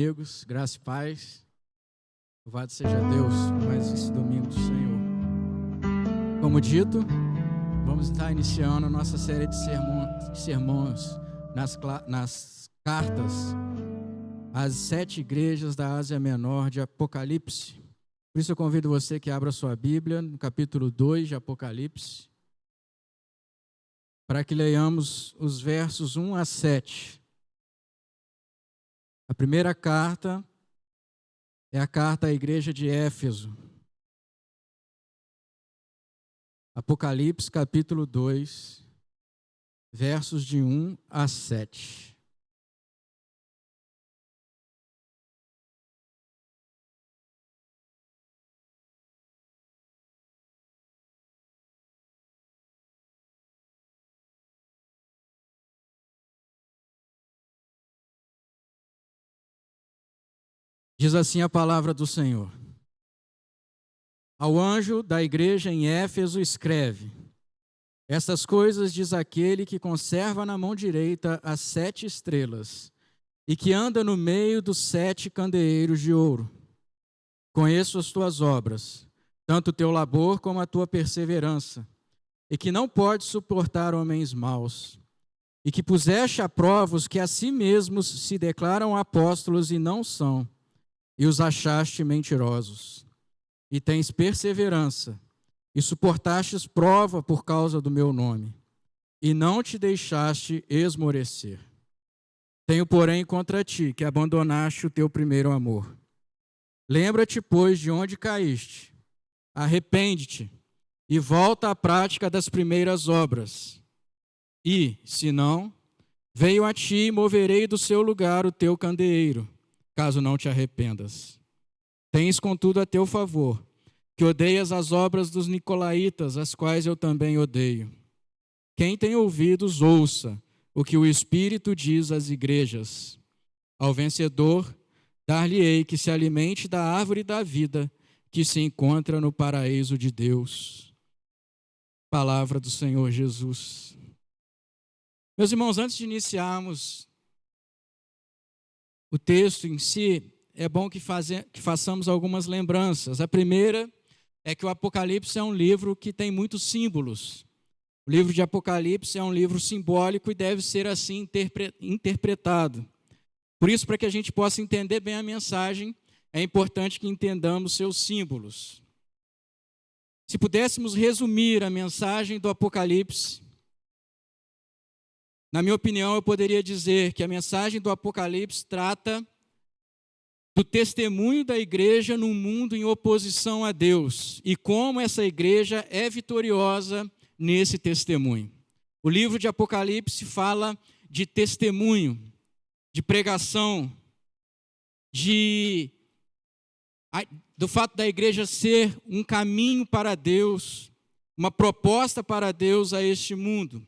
Amigos, graça e paz, louvado seja Deus por mais esse domingo do Senhor. Como dito, vamos estar iniciando a nossa série de sermões nas cartas às 7 igrejas da Ásia Menor de Apocalipse. Por isso eu convido você que abra sua Bíblia no capítulo 2 de Apocalipse, para que leiamos os versos 1 a 7. A primeira carta é a carta à igreja de Éfeso. Apocalipse, capítulo 2, versos de 1 a 7. Diz assim a palavra do Senhor. Ao anjo da igreja em Éfeso escreve: Estas coisas diz aquele que conserva na mão direita as 7 estrelas e que anda no meio dos 7 candeeiros de ouro. Conheço as tuas obras, tanto o teu labor como a tua perseverança, e que não podes suportar homens maus, e que puseste à prova os que a si mesmos se declaram apóstolos e não são, e os achaste mentirosos. E tens perseverança, e suportastes prova por causa do meu nome, e não te deixaste esmorecer. Tenho, porém, contra ti que abandonaste o teu primeiro amor. Lembra-te, pois, de onde caíste, arrepende-te, e volta à prática das primeiras obras. E, se não, venho a ti e moverei do seu lugar o teu candeeiro, caso não te arrependas. Tens, contudo, a teu favor, que odeias as obras dos nicolaítas, as quais eu também odeio. Quem tem ouvidos, ouça o que o Espírito diz às igrejas. Ao vencedor, dar-lhe-ei que se alimente da árvore da vida, que se encontra no paraíso de Deus. Palavra do Senhor Jesus. Meus irmãos, antes de iniciarmos o texto em si, é bom que façamos algumas lembranças. A primeira é que o Apocalipse é um livro que tem muitos símbolos. O livro de Apocalipse é um livro simbólico e deve ser assim interpretado. Por isso, para que a gente possa entender bem a mensagem, é importante que entendamos seus símbolos. Se pudéssemos resumir a mensagem do Apocalipse, na minha opinião, eu poderia dizer que a mensagem do Apocalipse trata do testemunho da igreja num mundo em oposição a Deus e como essa igreja é vitoriosa nesse testemunho. O livro de Apocalipse fala de testemunho, de pregação, do fato da igreja ser um caminho para Deus, uma proposta para Deus a este mundo.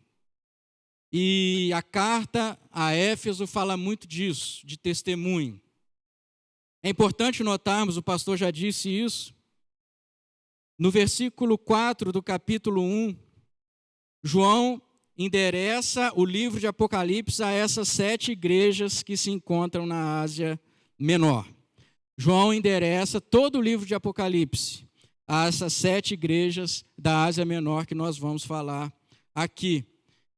E a carta a Éfeso fala muito disso, de testemunho. É importante notarmos, o pastor já disse isso, no versículo 4 do capítulo 1, João endereça o livro de Apocalipse a essas 7 igrejas que se encontram na Ásia Menor. João endereça todo o livro de Apocalipse a essas 7 igrejas da Ásia Menor que nós vamos falar aqui.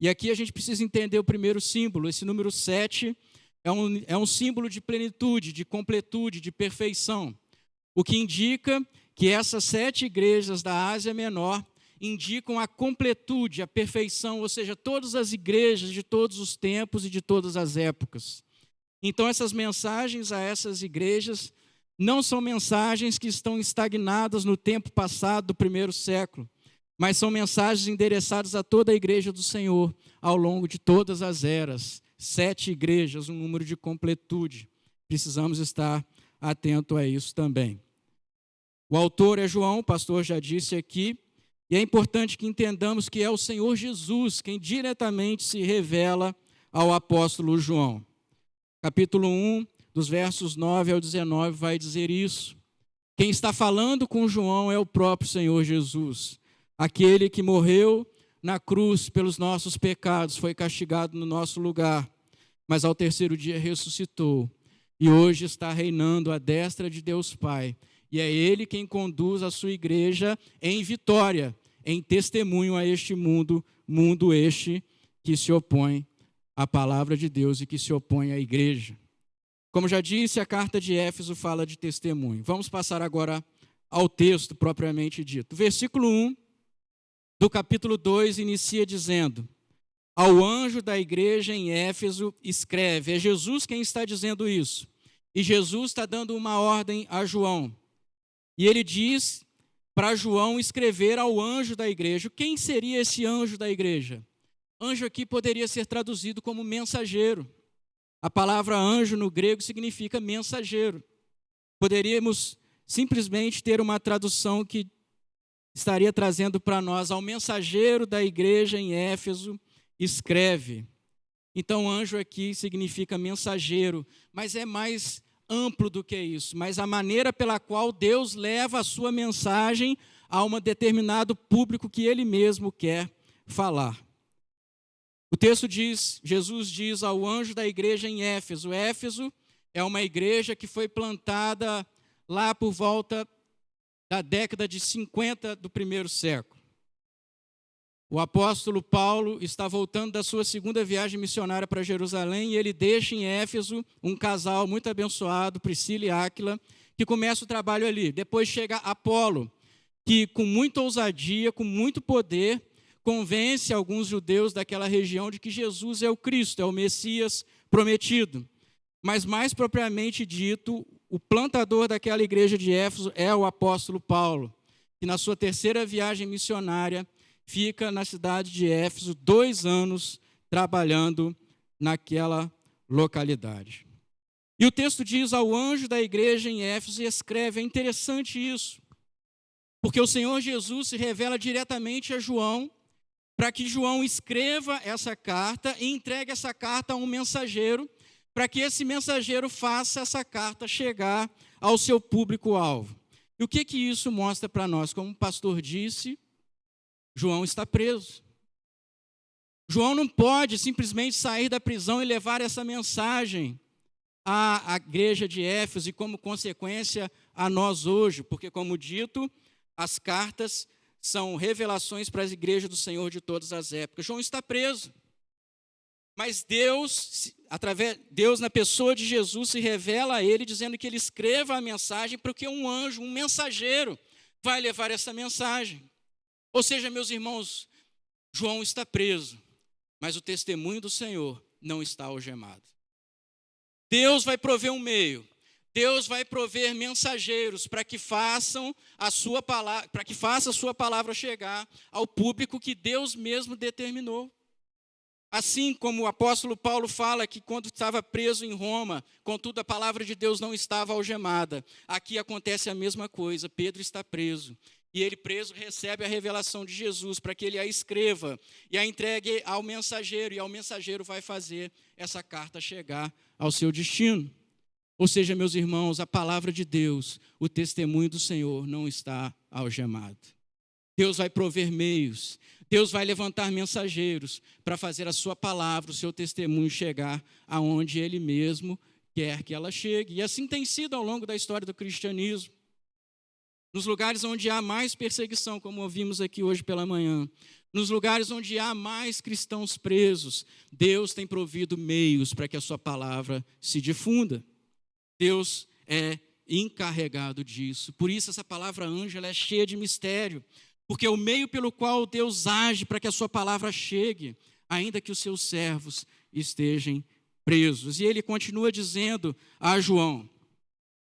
E aqui a gente precisa entender o primeiro símbolo. Esse número 7 é um símbolo de plenitude, de completude, de perfeição. O que indica que essas 7 igrejas da Ásia Menor indicam a completude, a perfeição, ou seja, todas as igrejas de todos os tempos e de todas as épocas. Então, essas mensagens a essas igrejas não são mensagens que estão estagnadas no tempo passado do primeiro século, mas são mensagens endereçadas a toda a igreja do Senhor ao longo de todas as eras. 7 igrejas, um número de completude. Precisamos estar atento a isso também. O autor é João, o pastor já disse aqui, e é importante que entendamos que é o Senhor Jesus quem diretamente se revela ao apóstolo João. Capítulo 1, dos versos 9 ao 19, vai dizer isso. Quem está falando com João é o próprio Senhor Jesus, aquele que morreu na cruz pelos nossos pecados, foi castigado no nosso lugar, mas ao terceiro dia ressuscitou. e hoje está reinando à destra de Deus Pai. E é Ele quem conduz a sua igreja em vitória, em testemunho a este mundo este que se opõe à palavra de Deus e que se opõe à igreja. Como já disse, a carta de Éfeso fala de testemunho. Vamos passar agora ao texto propriamente dito. Versículo 1 do capítulo 2 inicia dizendo: ao anjo da igreja em Éfeso escreve. É Jesus quem está dizendo isso. E Jesus está dando uma ordem a João. E ele diz para João escrever ao anjo da igreja. Quem seria esse anjo da igreja? Anjo aqui poderia ser traduzido como mensageiro. A palavra anjo no grego significa mensageiro. Poderíamos simplesmente ter uma tradução que estaria trazendo para nós: ao mensageiro da igreja em Éfeso escreve. Então, anjo aqui significa mensageiro, mas é mais amplo do que isso. Mas a maneira pela qual Deus leva a sua mensagem a um determinado público que Ele mesmo quer falar. O texto diz, Jesus diz ao anjo da igreja em Éfeso. Éfeso é uma igreja que foi plantada lá por volta da década de 50 do primeiro século. O apóstolo Paulo está voltando da sua segunda viagem missionária para Jerusalém e ele deixa em Éfeso um casal muito abençoado, Priscila e Áquila, que começa o trabalho ali. Depois chega Apolo, que com muita ousadia, com muito poder, convence alguns judeus daquela região de que Jesus é o Cristo, é o Messias prometido. Mas mais propriamente dito, o plantador daquela igreja de Éfeso é o apóstolo Paulo, que na sua terceira viagem missionária fica na cidade de Éfeso 2 anos trabalhando naquela localidade. E o texto diz ao anjo da igreja em Éfeso e escreve. É interessante isso, porque o Senhor Jesus se revela diretamente a João para que João escreva essa carta e entregue essa carta a um mensageiro, para que esse mensageiro faça essa carta chegar ao seu público-alvo. E o que isso mostra para nós? Como o pastor disse, João está preso. João não pode simplesmente sair da prisão e levar essa mensagem à igreja de Éfeso e, como consequência, a nós hoje, porque, como dito, as cartas são revelações para as igrejas do Senhor de todas as épocas. João está preso. Mas Deus, Deus na pessoa de Jesus, se revela a ele, dizendo que ele escreva a mensagem, porque um anjo, um mensageiro, vai levar essa mensagem. Ou seja, meus irmãos, João está preso, mas o testemunho do Senhor não está algemado. Deus vai prover um meio, Deus vai prover mensageiros para que façam a sua palavra, para que faça a sua palavra chegar ao público que Deus mesmo determinou. Assim como o apóstolo Paulo fala que quando estava preso em Roma, contudo a palavra de Deus não estava algemada. Aqui acontece a mesma coisa, Pedro está preso. E ele preso recebe a revelação de Jesus para que ele a escreva e a entregue ao mensageiro. E ao mensageiro vai fazer essa carta chegar ao seu destino. Ou seja, meus irmãos, a palavra de Deus, o testemunho do Senhor não está algemado. Deus vai prover meios, Deus vai levantar mensageiros para fazer a sua palavra, o seu testemunho chegar aonde Ele mesmo quer que ela chegue. E assim tem sido ao longo da história do cristianismo. Nos lugares onde há mais perseguição, como ouvimos aqui hoje pela manhã, nos lugares onde há mais cristãos presos, Deus tem provido meios para que a sua palavra se difunda. Deus é encarregado disso. Por isso essa palavra anjo ela é cheia de mistério, porque é o meio pelo qual Deus age para que a sua palavra chegue, ainda que os seus servos estejam presos. E ele continua dizendo a João: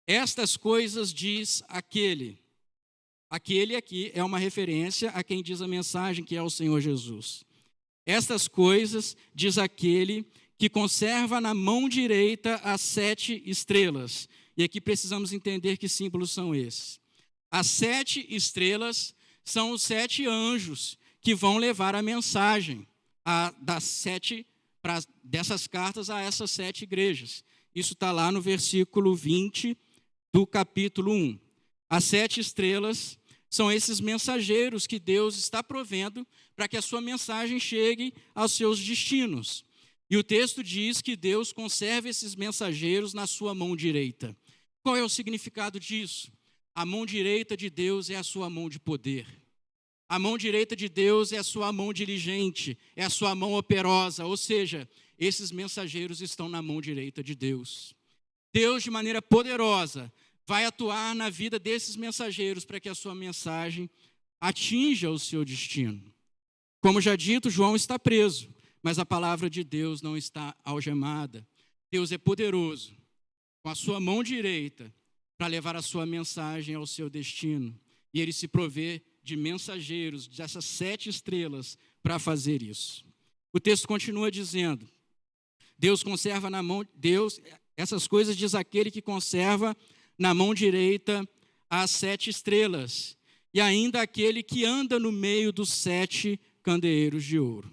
estas coisas diz aquele. Aquele aqui é uma referência a quem diz a mensagem, que é o Senhor Jesus. Estas coisas diz aquele que conserva na mão direita as 7 estrelas. E aqui precisamos entender que símbolos são esses. As 7 estrelas são os 7 anjos que vão levar a mensagem dessas cartas a essas 7 igrejas. Isso está lá no versículo 20 do capítulo 1. As 7 estrelas são esses mensageiros que Deus está provendo para que a sua mensagem chegue aos seus destinos. E o texto diz que Deus conserva esses mensageiros na sua mão direita. Qual é o significado disso? A mão direita de Deus é a sua mão de poder. A mão direita de Deus é a sua mão diligente, é a sua mão operosa, ou seja, esses mensageiros estão na mão direita de Deus. Deus, de maneira poderosa, vai atuar na vida desses mensageiros para que a sua mensagem atinja o seu destino. Como já dito, João está preso, mas a palavra de Deus não está algemada. Deus é poderoso, com a sua mão direita, para levar a sua mensagem ao seu destino. E ele se provê de mensageiros, dessas 7 estrelas, para fazer isso. O texto continua dizendo, Deus conserva na mão, essas coisas diz aquele que conserva na mão direita as 7 estrelas, e ainda aquele que anda no meio dos 7 candeeiros de ouro.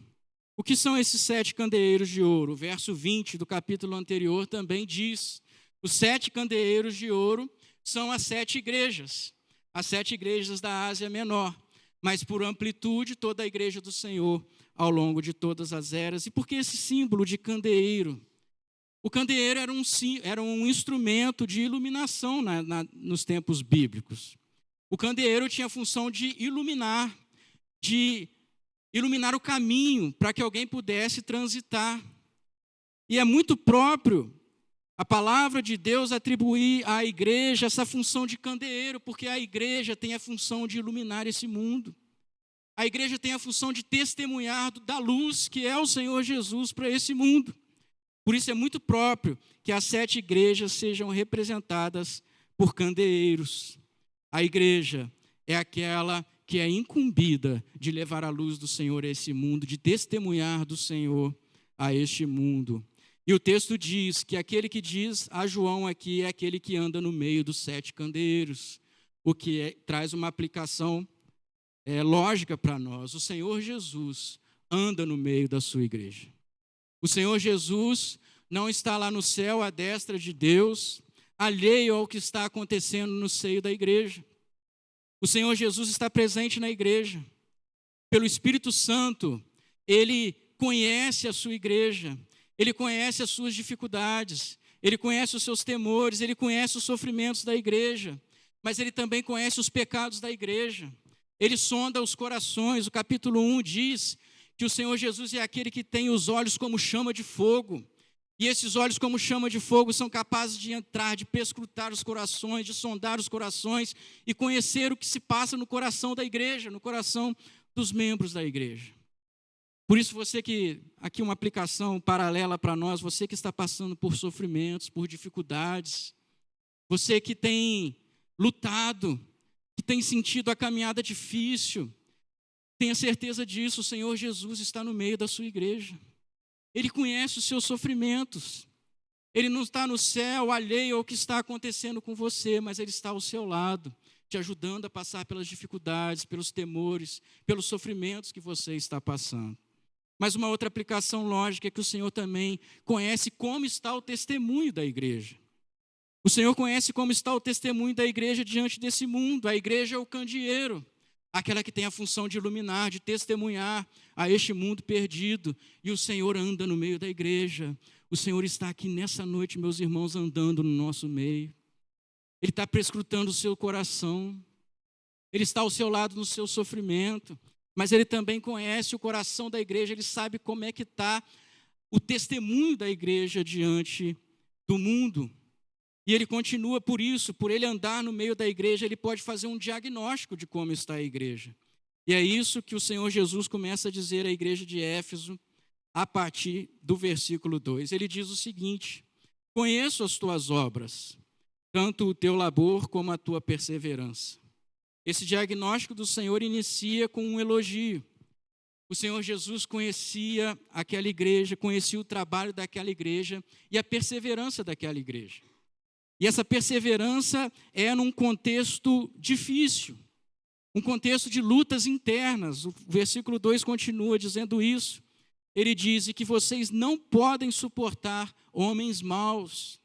O que são esses 7 candeeiros de ouro? O verso 20 do capítulo anterior também diz, os 7 candeeiros de ouro são as 7 igrejas, as 7 igrejas da Ásia Menor, mas por amplitude toda a igreja do Senhor ao longo de todas as eras. E por que esse símbolo de candeeiro? O candeeiro era um instrumento de iluminação nos tempos bíblicos. O candeeiro tinha a função de iluminar o caminho para que alguém pudesse transitar. E é muito próprio a palavra de Deus atribuir à igreja essa função de candeeiro, porque a igreja tem a função de iluminar esse mundo. A igreja tem a função de testemunhar da luz que é o Senhor Jesus para esse mundo. Por isso é muito próprio que as 7 igrejas sejam representadas por candeeiros. A igreja é aquela que é incumbida de levar a luz do Senhor a esse mundo, de testemunhar do Senhor a este mundo. E o texto diz que aquele que diz a João aqui é aquele que anda no meio dos 7 candeeiros, o que traz uma aplicação lógica para nós. O Senhor Jesus anda no meio da sua igreja. O Senhor Jesus não está lá no céu à destra de Deus, alheio ao que está acontecendo no seio da igreja. O Senhor Jesus está presente na igreja. Pelo Espírito Santo, Ele conhece a sua igreja. Ele conhece as suas dificuldades, Ele conhece os seus temores, Ele conhece os sofrimentos da igreja, mas Ele também conhece os pecados da igreja. Ele sonda os corações. O capítulo 1 diz que o Senhor Jesus é aquele que tem os olhos como chama de fogo, e esses olhos como chama de fogo são capazes de entrar, de perscrutar os corações, de sondar os corações e conhecer o que se passa no coração da igreja, no coração dos membros da igreja. Por isso, você que, aqui uma aplicação paralela para nós, você que está passando por sofrimentos, por dificuldades, você que tem lutado, que tem sentido a caminhada difícil, tenha certeza disso, o Senhor Jesus está no meio da sua igreja. Ele conhece os seus sofrimentos. Ele não está no céu alheio ao que está acontecendo com você, mas Ele está ao seu lado, te ajudando a passar pelas dificuldades, pelos temores, pelos sofrimentos que você está passando. Mas uma outra aplicação lógica é que o Senhor também conhece como está o testemunho da igreja. O Senhor conhece como está o testemunho da igreja diante desse mundo. A igreja é o candeeiro, aquela que tem a função de iluminar, de testemunhar a este mundo perdido. E o Senhor anda no meio da igreja. O Senhor está aqui nessa noite, meus irmãos, andando no nosso meio. Ele está perscrutando o seu coração. Ele está ao seu lado no seu sofrimento. Mas Ele também conhece o coração da igreja, Ele sabe como é que está o testemunho da igreja diante do mundo. E Ele continua por isso, por Ele andar no meio da igreja, Ele pode fazer um diagnóstico de como está a igreja. E é isso que o Senhor Jesus começa a dizer à igreja de Éfeso, a partir do versículo 2. Ele diz o seguinte: conheço as tuas obras, tanto o teu labor como a tua perseverança. Esse diagnóstico do Senhor inicia com um elogio. O Senhor Jesus conhecia aquela igreja, conhecia o trabalho daquela igreja e a perseverança daquela igreja. E essa perseverança é num contexto difícil, um contexto de lutas internas. O versículo 2 continua dizendo isso. Ele diz que vocês não podem suportar homens maus.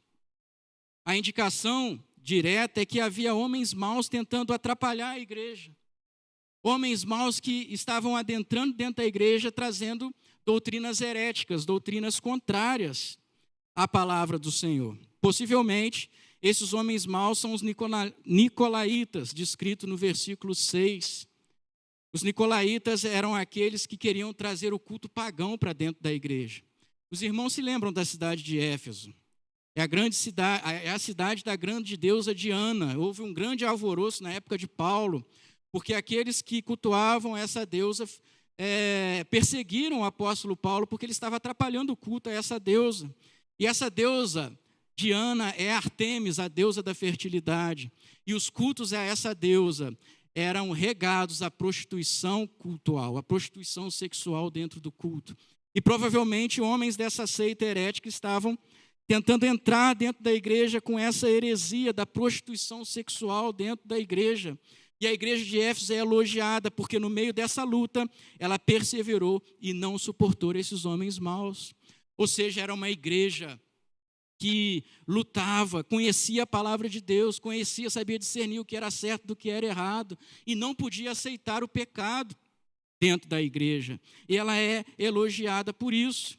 A indicação direta é que havia homens maus tentando atrapalhar a igreja. Homens maus que estavam adentrando dentro da igreja, trazendo doutrinas heréticas, doutrinas contrárias à palavra do Senhor. Possivelmente, esses homens maus são os nicolaítas, descrito no versículo 6. Os nicolaítas eram aqueles que queriam trazer o culto pagão para dentro da igreja. Os irmãos se lembram da cidade de Éfeso. É a grande cidade, é a cidade da grande deusa Diana. Houve um grande alvoroço na época de Paulo, porque aqueles que cultuavam essa deusa perseguiram o apóstolo Paulo porque ele estava atrapalhando o culto a essa deusa. E essa deusa Diana é Artemis, a deusa da fertilidade. E os cultos a essa deusa eram regados à prostituição cultual, à prostituição sexual dentro do culto. E provavelmente homens dessa seita herética estavam tentando entrar dentro da igreja com essa heresia da prostituição sexual dentro da igreja. E a igreja de Éfeso é elogiada, porque no meio dessa luta, ela perseverou e não suportou esses homens maus. Ou seja, era uma igreja que lutava, conhecia a palavra de Deus, conhecia, sabia discernir o que era certo do que era errado, e não podia aceitar o pecado dentro da igreja. E ela é elogiada por isso.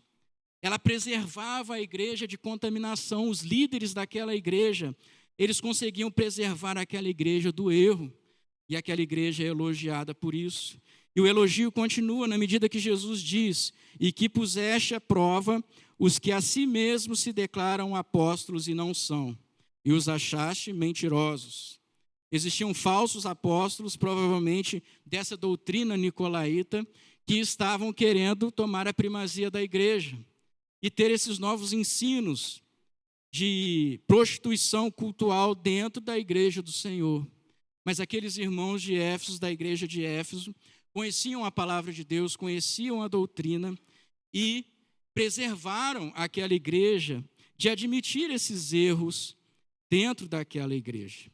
Ela preservava a igreja de contaminação. Os líderes daquela igreja, eles conseguiam preservar aquela igreja do erro. E aquela igreja é elogiada por isso. E o elogio continua na medida que Jesus diz: e que puseste à prova os que a si mesmos se declaram apóstolos e não são, e os achaste mentirosos. Existiam falsos apóstolos, provavelmente dessa doutrina nicolaíta, que estavam querendo tomar a primazia da igreja e ter esses novos ensinos de prostituição cultural dentro da igreja do Senhor. Mas aqueles irmãos de Éfeso, da igreja de Éfeso, conheciam a palavra de Deus, conheciam a doutrina e preservaram aquela igreja de admitir esses erros dentro daquela igreja.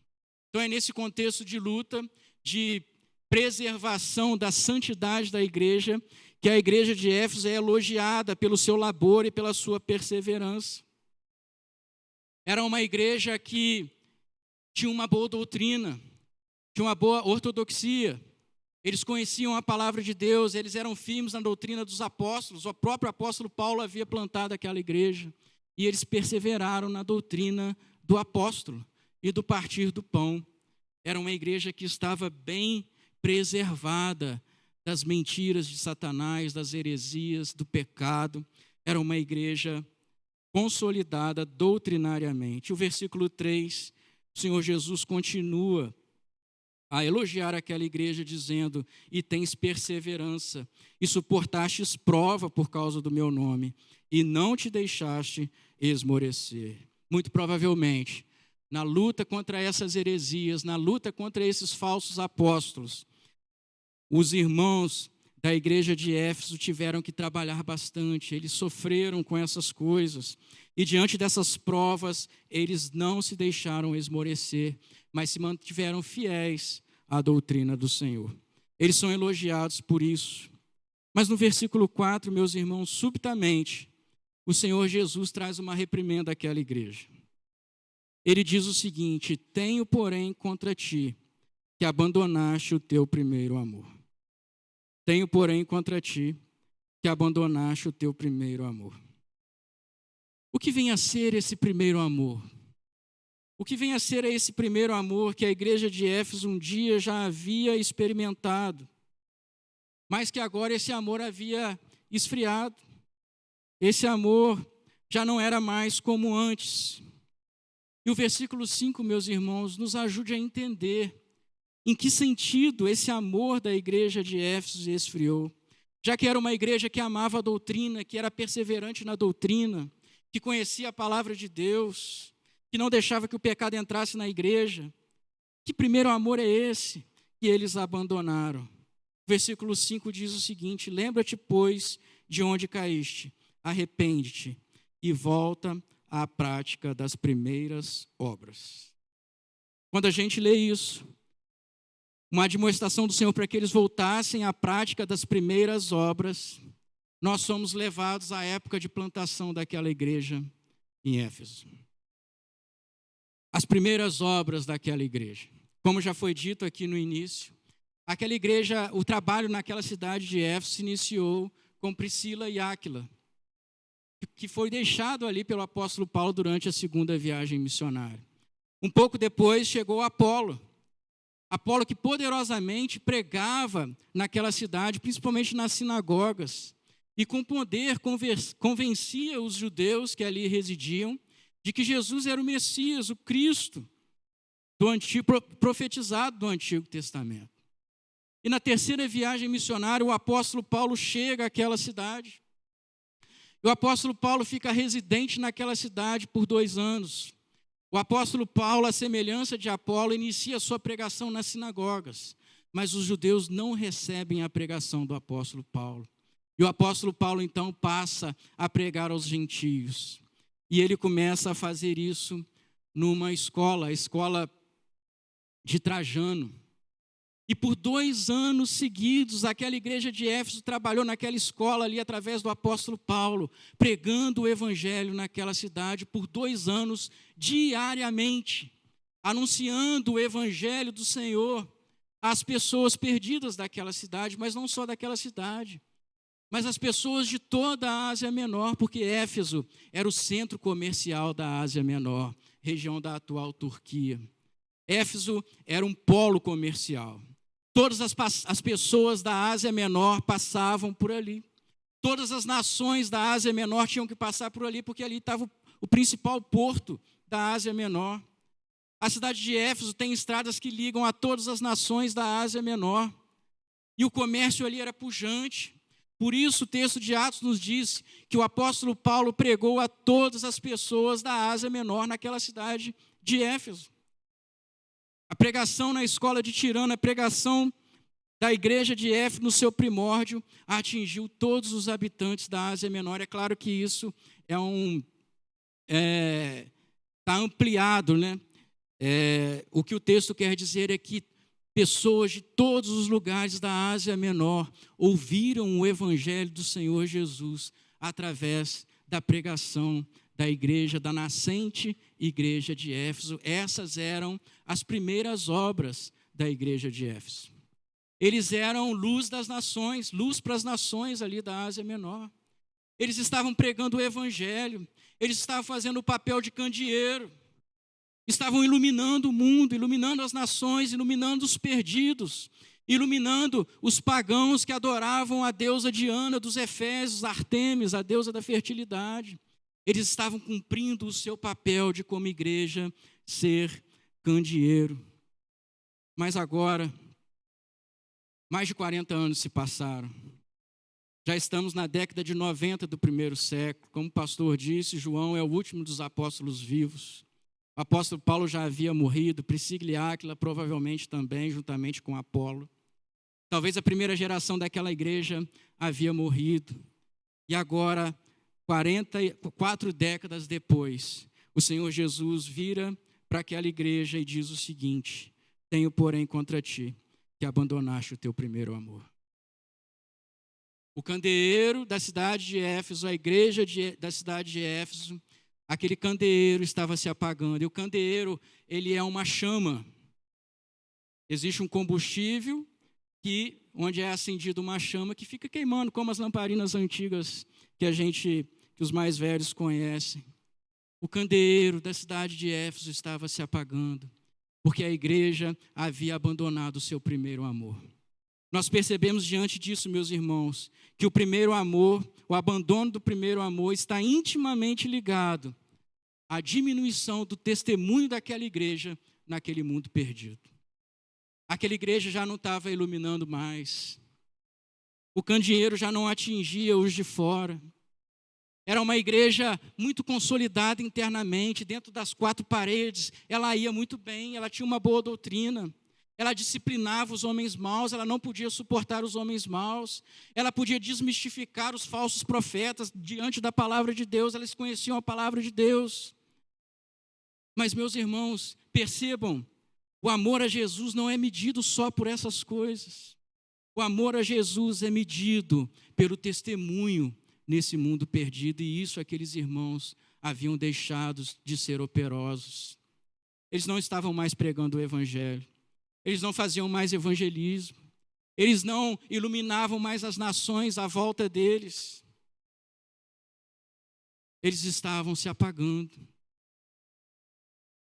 Então é nesse contexto de luta, de preservação da santidade da igreja, que a igreja de Éfeso é elogiada pelo seu labor e pela sua perseverança. Era uma igreja que tinha uma boa doutrina, tinha uma boa ortodoxia. Eles conheciam a palavra de Deus, eles eram firmes na doutrina dos apóstolos. O próprio apóstolo Paulo havia plantado aquela igreja. E eles perseveraram na doutrina do apóstolo e do partir do pão. Era uma igreja que estava bem preservada das mentiras de Satanás, das heresias, do pecado. Era uma igreja consolidada doutrinariamente. O versículo 3, o Senhor Jesus continua a elogiar aquela igreja, dizendo: e tens perseverança, e suportastes prova por causa do meu nome, e não te deixaste esmorecer. Muito provavelmente, na luta contra essas heresias, na luta contra esses falsos apóstolos, os irmãos da igreja de Éfeso tiveram que trabalhar bastante, eles sofreram com essas coisas, e diante dessas provas, eles não se deixaram esmorecer, mas se mantiveram fiéis à doutrina do Senhor. Eles são elogiados por isso. Mas no versículo 4, meus irmãos, subitamente, o Senhor Jesus traz uma reprimenda àquela igreja. Ele diz o seguinte: tenho, porém, contra ti, que abandonaste o teu primeiro amor. Tenho, porém, contra ti, que abandonaste o teu primeiro amor. O que vem a ser esse primeiro amor? O que vem a ser esse primeiro amor que a igreja de Éfeso um dia já havia experimentado, mas que agora esse amor havia esfriado? Esse amor já não era mais como antes. E o versículo 5, meus irmãos, nos ajude a entender em que sentido esse amor da igreja de Éfeso esfriou. Já que era uma igreja que amava a doutrina, que era perseverante na doutrina, que conhecia a palavra de Deus, que não deixava que o pecado entrasse na igreja. Que primeiro amor é esse que eles abandonaram? O versículo 5 diz o seguinte: lembra-te, pois, de onde caíste, arrepende-te e volta à prática das primeiras obras. Quando a gente lê isso, uma admoestação do Senhor para que eles voltassem à prática das primeiras obras, nós somos levados à época de plantação daquela igreja em Éfeso. As primeiras obras daquela igreja. Como já foi dito aqui no início, aquela igreja, o trabalho naquela cidade de Éfeso se iniciou com Priscila e Áquila, que foi deixado ali pelo apóstolo Paulo durante a segunda viagem missionária. Um pouco depois chegou Apolo. Apolo que poderosamente pregava naquela cidade, principalmente nas sinagogas, e com poder convencia os judeus que ali residiam de que Jesus era o Messias, o Cristo, profetizado do Antigo Testamento. E na terceira viagem missionária, o apóstolo Paulo chega àquela cidade. E o apóstolo Paulo fica residente naquela cidade por 2 anos. O apóstolo Paulo, à semelhança de Apolo, inicia a sua pregação nas sinagogas. Mas os judeus não recebem a pregação do apóstolo Paulo. E o apóstolo Paulo, então, passa a pregar aos gentios. E ele começa a fazer isso numa escola, a escola de Trajano. E por 2 anos seguidos, aquela igreja de Éfeso trabalhou naquela escola ali através do apóstolo Paulo, pregando o evangelho naquela cidade por 2 anos, diariamente, anunciando o evangelho do Senhor às pessoas perdidas daquela cidade, mas não só daquela cidade, mas as pessoas de toda a Ásia Menor, porque Éfeso era o centro comercial da Ásia Menor, região da atual Turquia. Éfeso era um polo comercial. Todas as pessoas da Ásia Menor passavam por ali. Todas as nações da Ásia Menor tinham que passar por ali, porque ali estava o principal porto da Ásia Menor. A cidade de Éfeso tem estradas que ligam a todas as nações da Ásia Menor. E o comércio ali era pujante. Por isso o texto de Atos nos diz que o apóstolo Paulo pregou a todas as pessoas da Ásia Menor naquela cidade de Éfeso. A pregação na escola de Tirano, a pregação da igreja de Éfeso no seu primórdio, atingiu todos os habitantes da Ásia Menor. É claro que isso está ampliado, né? O que o texto quer dizer é que pessoas de todos os lugares da Ásia Menor ouviram o evangelho do Senhor Jesus através da pregação da igreja, da nascente igreja de Éfeso. Essas eram as primeiras obras da igreja de Éfeso. Eles eram luz das nações, luz para as nações ali da Ásia Menor. Eles estavam pregando o evangelho, eles estavam fazendo o papel de candeeiro, estavam iluminando o mundo, iluminando as nações, iluminando os perdidos, iluminando os pagãos que adoravam a deusa Diana dos Efésios, Artemis, a deusa da fertilidade. Eles estavam cumprindo o seu papel de, como igreja, ser candeeiro. Mas agora, mais de 40 anos se passaram. Já estamos na década de 90 do primeiro século. Como o pastor disse, João é o último dos apóstolos vivos. O apóstolo Paulo já havia morrido, Priscila e Áquila provavelmente também, juntamente com Apolo. Talvez a primeira geração daquela igreja havia morrido. E agora, 44 décadas depois, o Senhor Jesus vira para aquela igreja e diz o seguinte: tenho, porém, contra ti que abandonaste o teu primeiro amor. O candeeiro da cidade de Éfeso, a igreja da cidade de Éfeso, aquele candeeiro estava se apagando. E o candeeiro, ele é uma chama. Existe um combustível onde é acendida uma chama que fica queimando, como as lamparinas antigas que os mais velhos conhecem. O candeeiro da cidade de Éfeso estava se apagando, porque a igreja havia abandonado o seu primeiro amor. Nós percebemos diante disso, meus irmãos, que o primeiro amor, o abandono do primeiro amor está intimamente ligado à diminuição do testemunho daquela igreja naquele mundo perdido. Aquela igreja já não estava iluminando mais. O candeeiro já não atingia os de fora. Era uma igreja muito consolidada internamente, dentro das 4 paredes. Ela ia muito bem, ela tinha uma boa doutrina. Ela disciplinava os homens maus, ela não podia suportar os homens maus. Ela podia desmistificar os falsos profetas diante da palavra de Deus. Eles conheciam a palavra de Deus. Mas, meus irmãos, percebam, o amor a Jesus não é medido só por essas coisas. O amor a Jesus é medido pelo testemunho nesse mundo perdido, e isso aqueles irmãos haviam deixado de ser operosos. Eles não estavam mais pregando o evangelho. Eles não faziam mais evangelismo. eles não iluminavam mais as nações à volta deles. Eles estavam se apagando.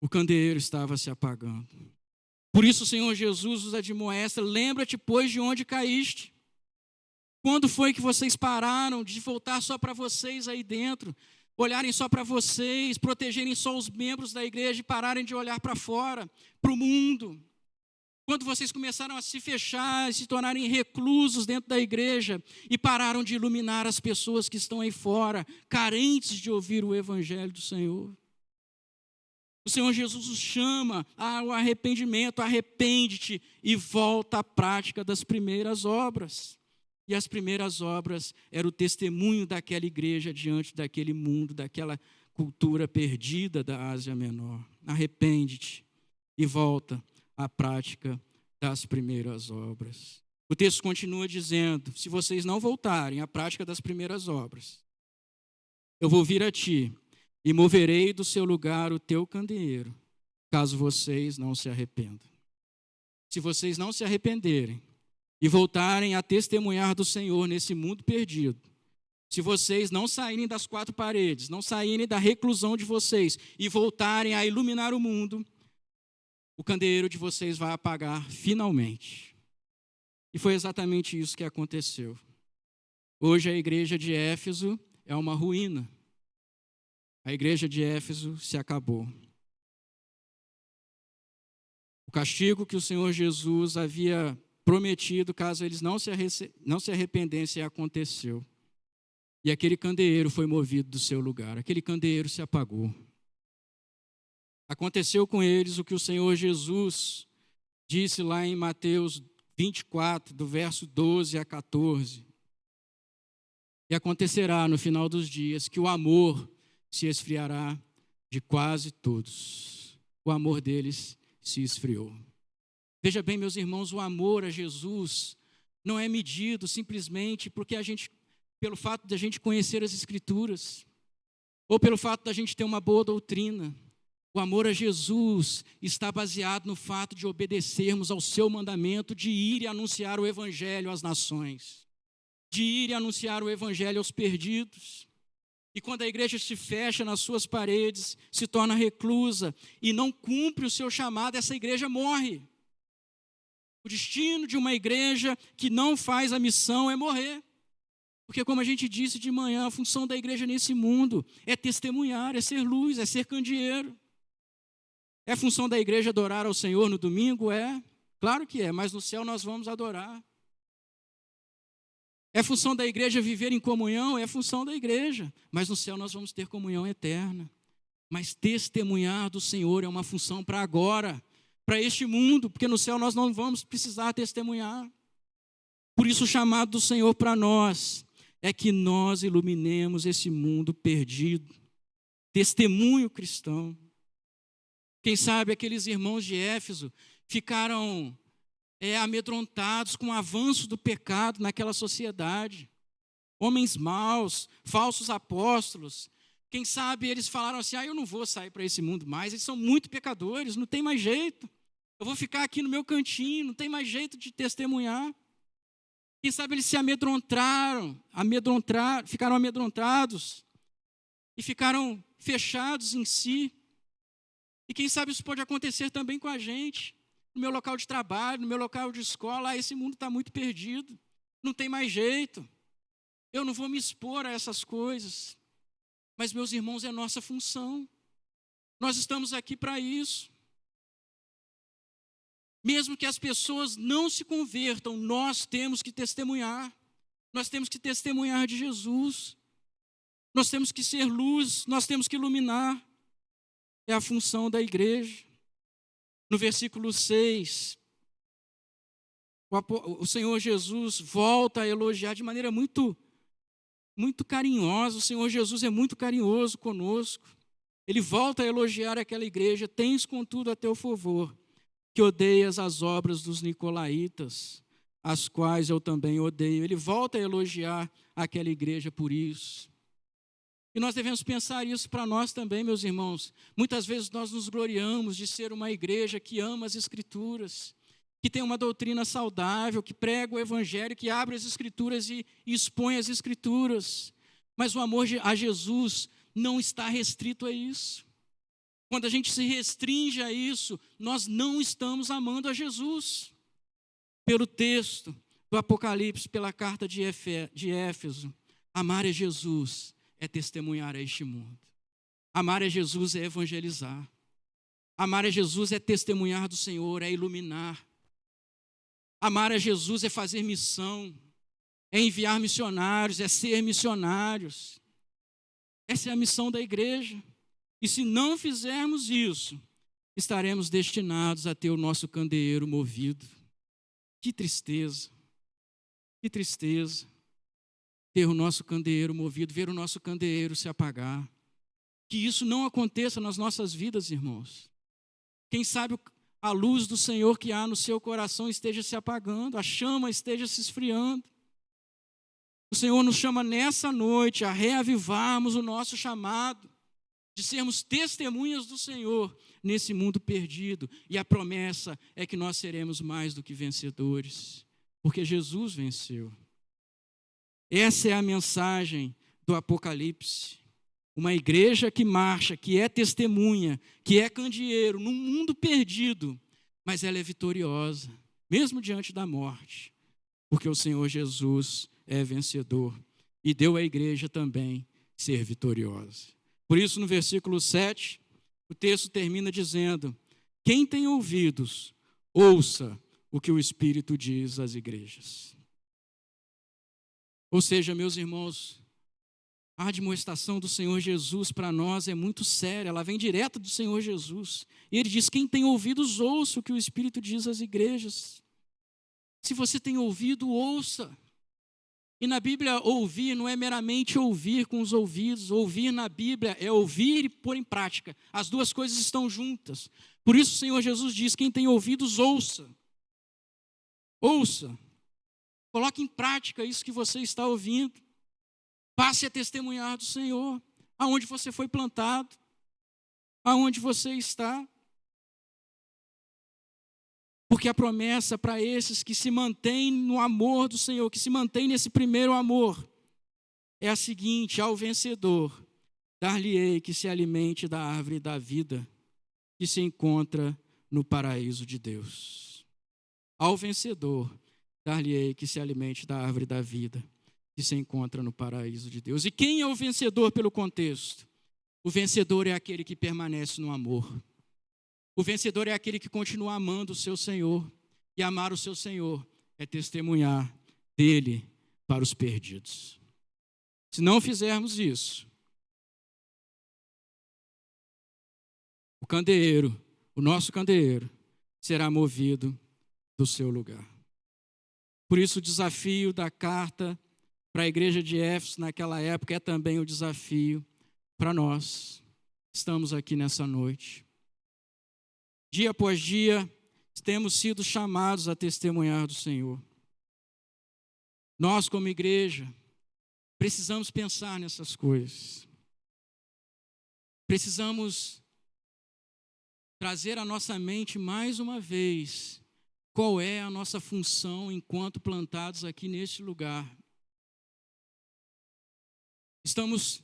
O candeeiro estava se apagando. Por isso o Senhor Jesus os admoesta: lembra-te, pois, de onde caíste. Quando foi que vocês pararam de voltar só para vocês aí dentro, olharem só para vocês, protegerem só os membros da igreja e pararem de olhar para fora, para o mundo? Quando vocês começaram a se fechar, se tornarem reclusos dentro da igreja e pararam de iluminar as pessoas que estão aí fora, carentes de ouvir o evangelho do Senhor? O Senhor Jesus os chama ao arrependimento: arrepende-te e volta à prática das primeiras obras. E as primeiras obras eram o testemunho daquela igreja diante daquele mundo, daquela cultura perdida da Ásia Menor. Arrepende-te e volta à prática das primeiras obras. O texto continua dizendo: se vocês não voltarem à prática das primeiras obras, eu vou vir a ti e moverei do seu lugar o teu candeeiro, caso vocês não se arrependam. Se vocês não se arrependerem e voltarem a testemunhar do Senhor nesse mundo perdido, se vocês não saírem das quatro paredes, não saírem da reclusão de vocês e voltarem a iluminar o mundo, o candeeiro de vocês vai apagar finalmente. E foi exatamente isso que aconteceu. Hoje a igreja de Éfeso é uma ruína. A igreja de Éfeso se acabou. O castigo que o Senhor Jesus havia prometido, caso eles não se arrependessem, aconteceu. E aquele candeeiro foi movido do seu lugar. Aquele candeeiro se apagou. Aconteceu com eles o que o Senhor Jesus disse lá em Mateus 24, do verso 12 a 14. E acontecerá no final dos dias que o amor se esfriará de quase todos. O amor deles se esfriou. Veja bem, meus irmãos, o amor a Jesus não é medido simplesmente pelo fato de a gente conhecer as Escrituras, ou pelo fato de a gente ter uma boa doutrina. O amor a Jesus está baseado no fato de obedecermos ao seu mandamento de ir e anunciar o evangelho às nações, de ir e anunciar o evangelho aos perdidos. E quando a igreja se fecha nas suas paredes, se torna reclusa e não cumpre o seu chamado, essa igreja morre. O destino de uma igreja que não faz a missão é morrer. Porque, como a gente disse de manhã, a função da igreja nesse mundo é testemunhar, é ser luz, é ser candeeiro. É a função da igreja adorar ao Senhor no domingo? É, claro que é, mas no céu nós vamos adorar. É a função da igreja viver em comunhão? É a função da igreja, mas no céu nós vamos ter comunhão eterna. Mas testemunhar do Senhor é uma função para agora, para este mundo, porque no céu nós não vamos precisar testemunhar. Por isso o chamado do Senhor para nós é que nós iluminemos esse mundo perdido. Testemunho cristão. Quem sabe aqueles irmãos de Éfeso ficaram amedrontados com o avanço do pecado naquela sociedade. Homens maus, falsos apóstolos. Quem sabe eles falaram assim: eu não vou sair para esse mundo mais, eles são muito pecadores, não tem mais jeito. Eu vou ficar aqui no meu cantinho, não tem mais jeito de testemunhar. Quem sabe eles se amedrontaram, ficaram amedrontados e ficaram fechados em si. E quem sabe isso pode acontecer também com a gente. No meu local de trabalho, no meu local de escola, esse mundo está muito perdido. Não tem mais jeito. Eu não vou me expor a essas coisas. Mas, meus irmãos, é nossa função. Nós estamos aqui para isso. Mesmo que as pessoas não se convertam, nós temos que testemunhar. Nós temos que testemunhar de Jesus. Nós temos que ser luz, nós temos que iluminar. É a função da igreja. No versículo 6, o Senhor Jesus volta a elogiar de maneira muito carinhosa. O Senhor Jesus é muito carinhoso conosco. Ele volta a elogiar aquela igreja. Tens, contudo, a teu favor, que odeias as obras dos nicolaítas, as quais eu também odeio. Ele volta a elogiar aquela igreja por isso. E nós devemos pensar isso para nós também, meus irmãos. Muitas vezes nós nos gloriamos de ser uma igreja que ama as Escrituras, que tem uma doutrina saudável, que prega o evangelho, que abre as escrituras e expõe as escrituras. Mas o amor a Jesus não está restrito a isso. Quando a gente se restringe a isso, nós não estamos amando a Jesus. Pelo texto do Apocalipse, pela carta de Éfeso, amar a Jesus é testemunhar a este mundo. Amar a Jesus é evangelizar. Amar a Jesus é testemunhar do Senhor, é iluminar. Amar a Jesus é fazer missão, é enviar missionários, é ser missionários. Essa é a missão da igreja. E se não fizermos isso, estaremos destinados a ter o nosso candeeiro movido. Que tristeza, que tristeza. Ter o nosso candeeiro movido, ver o nosso candeeiro se apagar. Que isso não aconteça nas nossas vidas, irmãos. Quem sabe a luz do Senhor que há no seu coração esteja se apagando, a chama esteja se esfriando. O Senhor nos chama nessa noite a reavivarmos o nosso chamado, de sermos testemunhas do Senhor nesse mundo perdido. E a promessa é que nós seremos mais do que vencedores, porque Jesus venceu. Essa é a mensagem do Apocalipse. Uma igreja que marcha, que é testemunha, que é candeeiro num mundo perdido, mas ela é vitoriosa, mesmo diante da morte, porque o Senhor Jesus é vencedor e deu à igreja também ser vitoriosa. Por isso, no versículo 7, o texto termina dizendo: quem tem ouvidos, ouça o que o Espírito diz às igrejas. Ou seja, meus irmãos, a admoestação do Senhor Jesus para nós é muito séria, ela vem direto do Senhor Jesus. E ele diz: quem tem ouvidos, ouça o que o Espírito diz às igrejas. Se você tem ouvido, ouça. E na Bíblia, ouvir não é meramente ouvir com os ouvidos. Ouvir na Bíblia é ouvir e pôr em prática. As duas coisas estão juntas. Por isso o Senhor Jesus diz: quem tem ouvidos, ouça. Ouça. Coloque em prática isso que você está ouvindo. Passe a testemunhar do Senhor, aonde você foi plantado, aonde você está. Porque a promessa para esses que se mantêm no amor do Senhor, que se mantêm nesse primeiro amor, é a seguinte: ao vencedor, dar-lhe-ei que se alimente da árvore da vida, que se encontra no paraíso de Deus. Ao vencedor, dar-lhe-ei que se alimente da árvore da vida, que se encontra no paraíso de Deus. E quem é o vencedor pelo contexto? O vencedor é aquele que permanece no amor. O vencedor é aquele que continua amando o seu Senhor. E amar o seu Senhor é testemunhar dele para os perdidos. Se não fizermos isso, o candeeiro, o nosso candeeiro, será movido do seu lugar. Por isso o desafio da carta para a igreja de Éfeso naquela época é também o desafio para nós. Estamos aqui nessa noite. Dia após dia, temos sido chamados a testemunhar do Senhor. Nós, como igreja, precisamos pensar nessas coisas. Precisamos trazer à nossa mente mais uma vez qual é a nossa função enquanto plantados aqui neste lugar. Estamos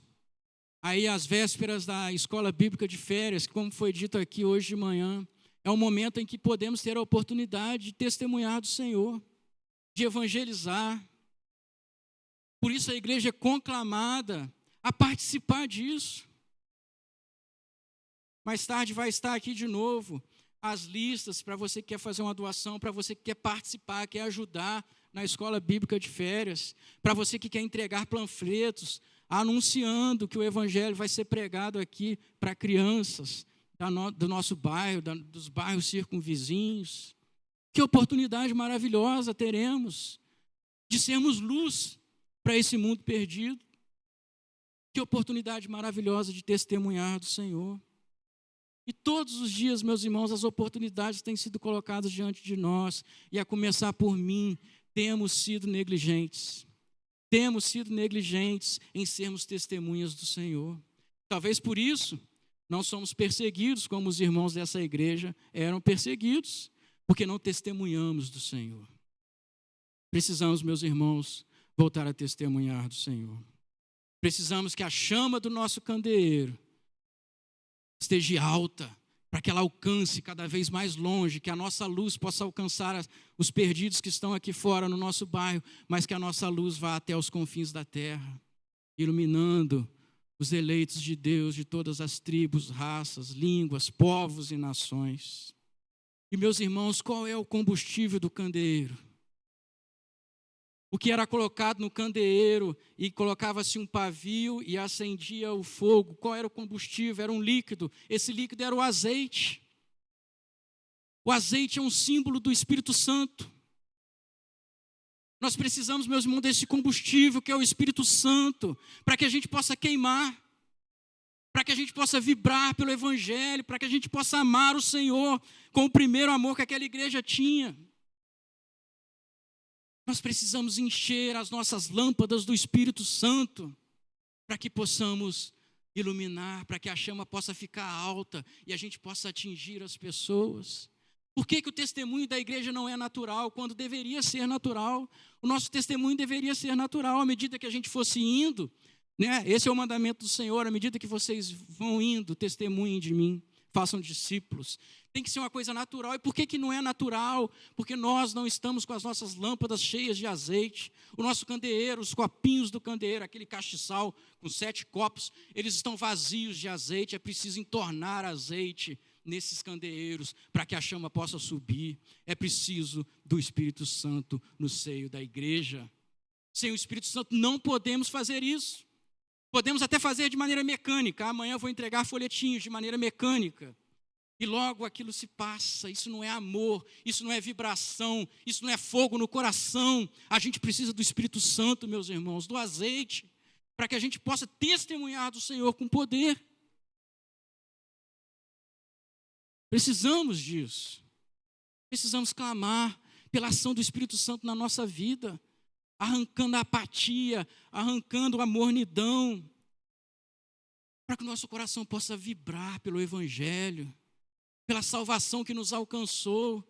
aí às vésperas da escola bíblica de férias, que, como foi dito aqui hoje de manhã, é um momento em que podemos ter a oportunidade de testemunhar do Senhor, de evangelizar. Por isso a igreja é conclamada a participar disso. Mais tarde vai estar aqui de novo as listas para você que quer fazer uma doação, para você que quer participar, quer ajudar na escola bíblica de férias, para você que quer entregar panfletos, anunciando que o evangelho vai ser pregado aqui para crianças do nosso bairro, dos bairros circunvizinhos. Que oportunidade maravilhosa teremos de sermos luz para esse mundo perdido. Que oportunidade maravilhosa de testemunhar do Senhor. E todos os dias, meus irmãos, as oportunidades têm sido colocadas diante de nós, e a começar por mim, temos sido negligentes. Temos sido negligentes em sermos testemunhas do Senhor. Talvez por isso não somos perseguidos como os irmãos dessa igreja eram perseguidos, porque não testemunhamos do Senhor. Precisamos, meus irmãos, voltar a testemunhar do Senhor. Precisamos que a chama do nosso candeeiro esteja alta, para que ela alcance cada vez mais longe, que a nossa luz possa alcançar os perdidos que estão aqui fora no nosso bairro, mas que a nossa luz vá até os confins da terra, iluminando os eleitos de Deus de todas as tribos, raças, línguas, povos e nações. E, meus irmãos, qual é o combustível do candeeiro? O que era colocado no candeeiro e colocava-se um pavio e acendia o fogo. Qual era o combustível? Era um líquido. Esse líquido era o azeite. O azeite é um símbolo do Espírito Santo. Nós precisamos, meus irmãos, desse combustível que é o Espírito Santo, para que a gente possa queimar, para que a gente possa vibrar pelo Evangelho, para que a gente possa amar o Senhor com o primeiro amor que aquela igreja tinha. Nós precisamos encher as nossas lâmpadas do Espírito Santo para que possamos iluminar, para que a chama possa ficar alta e a gente possa atingir as pessoas. Por que o testemunho da igreja não é natural, quando deveria ser natural? O nosso testemunho deveria ser natural à medida que a gente fosse indo, né? Esse é o mandamento do Senhor, à medida que vocês vão indo, testemunhem de mim, façam discípulos. Tem que ser uma coisa natural. E por que não é natural? Porque nós não estamos com as nossas lâmpadas cheias de azeite. O nosso candeeiro, os copinhos do candeeiro, aquele castiçal com 7 copos, eles estão vazios de azeite. É preciso entornar azeite nesses candeeiros para que a chama possa subir. É preciso do Espírito Santo no seio da igreja. Sem o Espírito Santo não podemos fazer isso. Podemos até fazer de maneira mecânica. Amanhã eu vou entregar folhetinhos de maneira mecânica. E logo aquilo se passa. Isso não é amor, isso não é vibração, isso não é fogo no coração. A gente precisa do Espírito Santo, meus irmãos, do azeite, para que a gente possa testemunhar do Senhor com poder. Precisamos disso. Precisamos clamar pela ação do Espírito Santo na nossa vida, arrancando a apatia, arrancando a mornidão, para que o nosso coração possa vibrar pelo Evangelho, pela salvação que nos alcançou.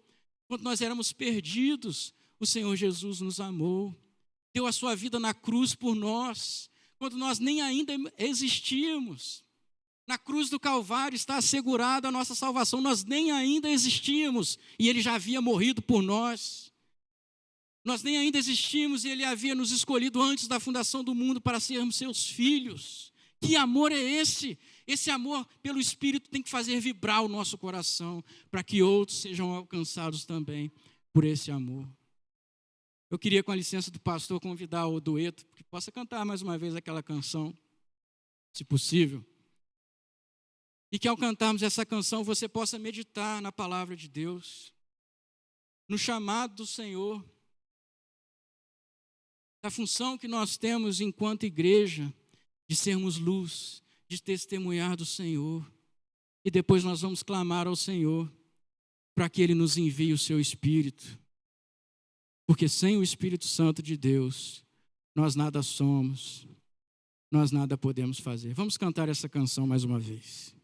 Quando nós éramos perdidos, o Senhor Jesus nos amou, deu a sua vida na cruz por nós, quando nós nem ainda existíamos. Na cruz do Calvário está assegurada a nossa salvação, nós nem ainda existíamos, e Ele já havia morrido por nós. Nós nem ainda existimos, e Ele havia nos escolhido antes da fundação do mundo para sermos seus filhos. Que amor é esse? Esse amor pelo Espírito tem que fazer vibrar o nosso coração, para que outros sejam alcançados também por esse amor. Eu queria, com a licença do pastor, convidar o dueto, que possa cantar mais uma vez aquela canção, se possível. E que ao cantarmos essa canção, você possa meditar na palavra de Deus, no chamado do Senhor, da função que nós temos enquanto igreja, de sermos luz, de testemunhar do Senhor. E depois nós vamos clamar ao Senhor para que Ele nos envie o seu Espírito. Porque sem o Espírito Santo de Deus, nós nada somos, nós nada podemos fazer. Vamos cantar essa canção mais uma vez.